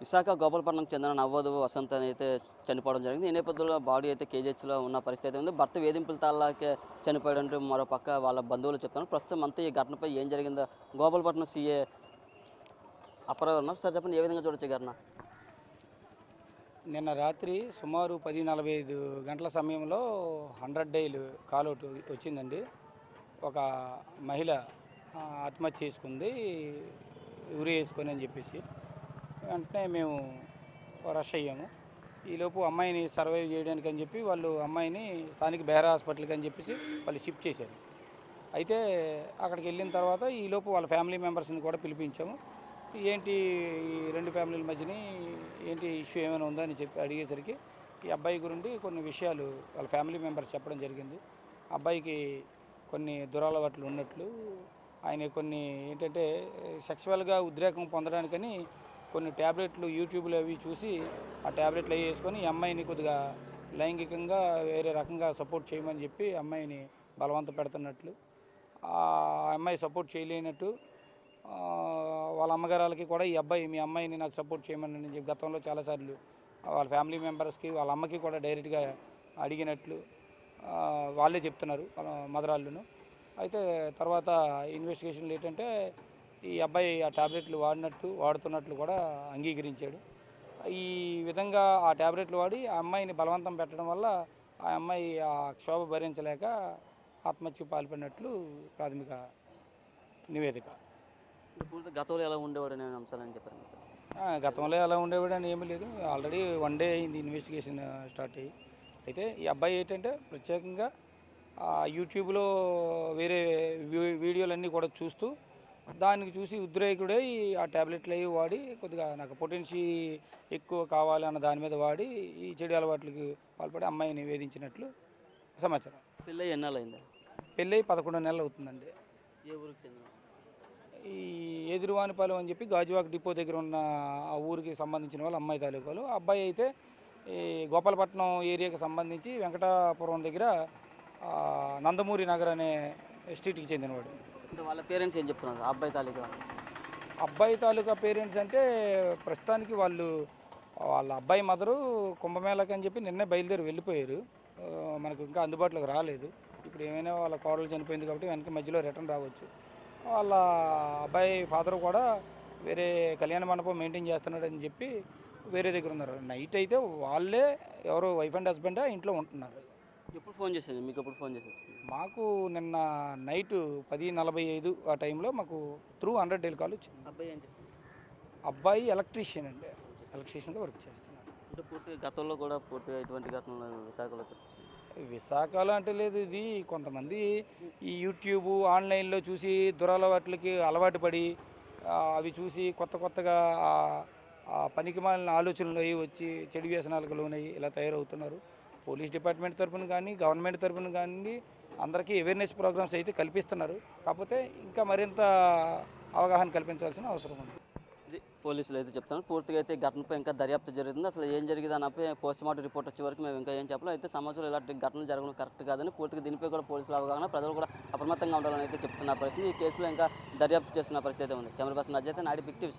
విశాఖ గోపాలపట్నంకి చెందిన నవవధువు వసంత్ అని అయితే చనిపోవడం జరిగింది. ఈ నేపథ్యంలో బాడీ అయితే కేజీహెచ్‌లో ఉన్న పరిస్థితి అయితే ఉంది. భర్త వేధింపుల తాళాకే చనిపోయాడంటూ మరో పక్క వాళ్ళ బంధువులు చెప్తున్నారు. ప్రస్తుతం అంతా ఈ ఘటనపై ఏం జరిగిందో గోపాలపట్నం సీఏ అప్పారావు ఉన్నారు. సార్ చెప్పండి, ఏ విధంగా చూడొచ్చు ఈ ఘటన? నిన్న రాత్రి సుమారు 10:45 గంటల సమయంలో 100 డైల్ కాలౌట్ వచ్చిందండి. ఒక మహిళ ఆత్మహత్య చేసుకుంది, ఉరి వేసుకొని అని చెప్పేసి. వెంటనే మేము రష్ అయ్యాము. ఈలోపు అమ్మాయిని సర్వైవ్ చేయడానికి అని చెప్పి వాళ్ళు అమ్మాయిని స్థానిక బెహ్రా హాస్పిటల్కి అని చెప్పేసి వాళ్ళు షిఫ్ట్ చేశారు. అయితే అక్కడికి వెళ్ళిన తర్వాత ఈలోపు వాళ్ళ ఫ్యామిలీ మెంబర్స్ని కూడా పిలిపించాము. ఏంటి ఈ రెండు ఫ్యామిలీల మధ్యని ఏంటి ఇష్యూ ఏమైనా ఉందా అని చెప్పి అడిగేసరికి ఈ అబ్బాయి గురించి కొన్ని విషయాలు వాళ్ళ ఫ్యామిలీ మెంబర్స్ చెప్పడం జరిగింది. అబ్బాయికి కొన్ని దురలవాట్లు ఉన్నట్లు, ఆయన కొన్ని ఏంటంటే సెక్సువల్గా ఉద్రేకం పొందడానికని కొన్ని ట్యాబ్లెట్లు యూట్యూబ్లో అవి చూసి ఆ ట్యాబ్లెట్లు అవి వేసుకొని ఈ అమ్మాయిని కొద్దిగా లైంగికంగా వేరే రకంగా సపోర్ట్ చేయమని చెప్పి అమ్మాయిని బలవంత పెడుతున్నట్లు, ఆ అమ్మాయి సపోర్ట్ చేయలేనట్టు వాళ్ళ అమ్మగారాలకి కూడా ఈ అబ్బాయి మీ అమ్మాయిని నాకు సపోర్ట్ చేయమని చెప్పి గతంలో చాలాసార్లు వాళ్ళ ఫ్యామిలీ మెంబర్స్కి వాళ్ళ అమ్మకి కూడా డైరెక్ట్గా అడిగినట్లు వాళ్ళే చెప్తున్నారు వాళ్ళ మదరాళ్ళును. అయితే తర్వాత ఇన్వెస్టిగేషన్లు ఏంటంటే ఈ అబ్బాయి ఆ ట్యాబ్లెట్లు వాడుతున్నట్లు కూడా అంగీకరించాడు. ఈ విధంగా ఆ ట్యాబ్లెట్లు వాడి ఆ అమ్మాయిని బలవంతం పెట్టడం వల్ల ఆ అమ్మాయి ఆ క్షోభ భరించలేక ఆత్మహత్యకు పాల్పడినట్లు ప్రాథమిక నివేదిక. పూర్తి గతంలో ఎలా ఉండేవాడు అనే అంశాలని చెప్పారు. గతంలో ఎలా ఉండేవాడని ఏమీ లేదు. ఆల్రెడీ 1 డే అయింది ఇన్వెస్టిగేషన్ స్టార్ట్ అయ్యి. అయితే ఈ అబ్బాయి ఏంటంటే ప్రత్యేకంగా యూట్యూబ్లో వేరే వీడియోలన్నీ కూడా చూస్తూ దానికి చూసి ఉద్రేకుడై ఆ ట్యాబ్లెట్లు అవి వాడి కొద్దిగా నాకు పొటెన్షి ఎక్కువ కావాలి అన్న దాని మీద వాడి ఈ చెడు అలవాట్లకి పాల్పడి అమ్మాయిని వేధించినట్లు సమాచారం. పెళ్ళి ఎన్నాళ్ళు అయింది? పెళ్ళి 11 నెలలు అవుతుందండి. ఏ ఊరికి చెందిన? ఈ ఎదురువానిపాలెం అని చెప్పి గాజువాక డిపో దగ్గర ఉన్న ఆ ఊరికి సంబంధించిన వాళ్ళు అమ్మాయి తాలూకాలు. అబ్బాయి అయితే ఈ గోపాలపట్నం ఏరియాకి సంబంధించి వెంకటాపురం దగ్గర నందమూరి నగర్ అనే స్ట్రీట్కి చెందినవాడు. అంటే వాళ్ళ పేరెంట్స్ ఏం చెప్తున్నారు అబ్బాయి తాలూకా? అబ్బాయి తాలూకా పేరెంట్స్ అంటే ప్రస్తుతానికి వాళ్ళ అబ్బాయి మదరు కుంభమేళకి అని చెప్పి నిన్నే బయలుదేరి వెళ్ళిపోయారు. మనకు ఇంకా అందుబాటులోకి రాలేదు. ఇప్పుడు ఏమైనా వాళ్ళ కోడలు చనిపోయింది కాబట్టి వెనక మధ్యలో రిటర్న్ రావచ్చు. వాళ్ళ అబ్బాయి ఫాదర్ కూడా వేరే కళ్యాణ మండపం మెయింటైన్ చేస్తున్నాడని చెప్పి వేరే దగ్గర ఉన్నారు. నైట్ అయితే వాళ్ళే ఎవరో వైఫ్ అండ్ హస్బెండ్ ఇంట్లో ఉంటున్నారు. ఎప్పుడు ఫోన్ చేశాను మీకు? ఎప్పుడు ఫోన్ చేశారు? మాకు నిన్న నైటు 10:45 ఆ టైంలో మాకు త్రూ 100 డైల్ కాల్ వచ్చింది. అబ్బాయి ఏం చేస్తారు? అబ్బాయి ఎలక్ట్రీషియన్ అండి, ఎలక్ట్రీషియన్గా వర్క్ చేస్తున్నాడు. అంటే పూర్తిగా గతంలో కూడా పూర్తిగా ఇటువంటి ఘటనలు విశాఖలో విశాఖలో అంటే లేదు, ఇది కొంతమంది ఈ యూట్యూబ్ ఆన్లైన్లో చూసి దురలవాట్లకి అలవాటు పడి అవి చూసి కొత్తగా పనికిమాలిన ఆలోచనలు అవి వచ్చి చెడు వ్యసనాలకు లోనయ్యి ఇలా తయారవుతున్నారు. పోలీస్ డిపార్ట్మెంట్ తరఫున కానీ గవర్నమెంట్ తరఫున కానీ అందరికీ అవేర్నెస్ ప్రోగ్రామ్స్ అయితే కల్పిస్తున్నారు. కాకపోతే ఇంకా మరింత అవగాహన కల్పించాల్సిన అవసరం ఉంది. ఇది పోలీసులు అయితే చెప్తాను. పూర్తిగా అయితే ఘటనపై ఇంకా దర్యాప్తు జరుగుతుంది. అసలు ఏం జరిగింది అన్నపై పోస్ట్మార్టం రిపోర్ట్ వచ్చే వరకు మేము ఇంకా ఏం చెప్పాలి. అయితే సమాజంలో ఇలాంటి ఘటనలు జరగడం కరెక్ట్ కాదని పూర్తిగా దీనిపై కూడా పోలీసులు అవగాహన, ప్రజలు కూడా అప్రమత్తంగా ఉండాలని అయితే చెప్తున్న పరిస్థితి. ఈ కేసులో ఇంకా దర్యాప్తు చేస్తున్న పరిస్థితి అయితే ఉంది. కెమెరా పర్సన్ అజయ్, నాడి బిగ్ టీవీ.